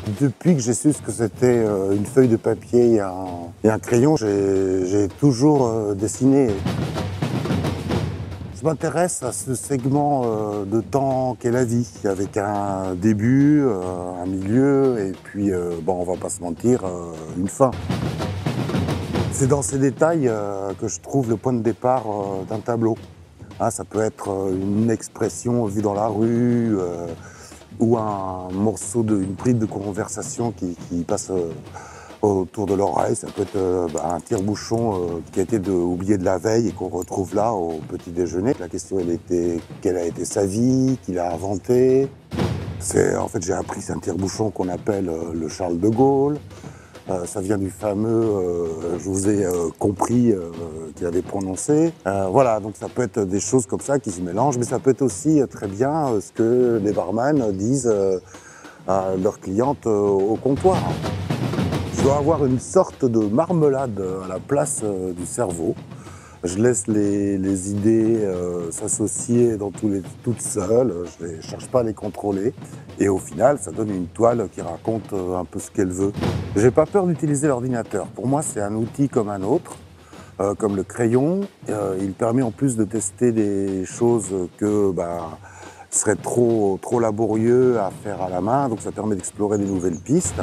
Depuis que j'ai su ce que c'était une feuille de papier et un crayon, j'ai toujours dessiné. Je m'intéresse à ce segment de temps qu'est la vie, avec un début, un milieu et puis, bon, on va pas se mentir, une fin. C'est dans ces détails que je trouve le point de départ d'un tableau. Ah, ça peut être une expression vue dans la rue, ou un morceau une bride de conversation qui passe autour de l'oreille. Ça peut être un tire-bouchon qui a été oublié de la veille et qu'on retrouve là au petit déjeuner. La question, elle était quelle a été sa vie, qui l'a inventé. En fait, j'ai appris c'est un tire-bouchon qu'on appelle le Charles de Gaulle. Ça vient du fameux je vous ai compris qu'il avait prononcé. Voilà, donc ça peut être des choses comme ça qui se mélangent, mais ça peut être aussi très bien ce que les barman disent à leurs clientes au comptoir. Je dois avoir une sorte de marmelade à la place du cerveau. Je laisse les idées s'associer toutes seules, je ne cherche pas à les contrôler. Et au final, ça donne une toile qui raconte un peu ce qu'elle veut. J'ai pas peur d'utiliser l'ordinateur. Pour moi, c'est un outil comme un autre, comme le crayon. Il permet en plus de tester des choses que seraient trop laborieux à faire à la main. Donc ça permet d'explorer des nouvelles pistes.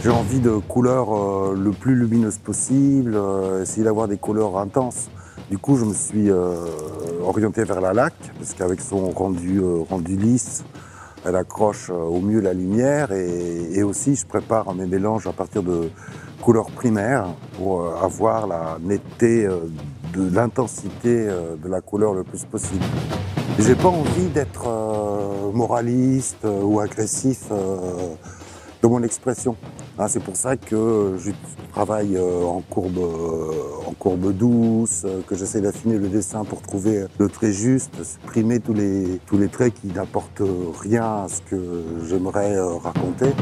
J'ai envie de couleurs le plus lumineuses possible, essayer d'avoir des couleurs intenses. Du coup, je me suis orienté vers la laque, parce qu'avec son rendu lisse, elle accroche au mieux la lumière. Et aussi, je prépare mes mélanges à partir de couleurs primaires pour avoir la netteté de l'intensité de la couleur le plus possible. J'ai pas envie d'être moraliste ou agressif dans mon expression. C'est pour ça que je travaille en courbe douce, que j'essaie d'affiner le dessin pour trouver le trait juste, supprimer tous les traits qui n'apportent rien à ce que j'aimerais raconter.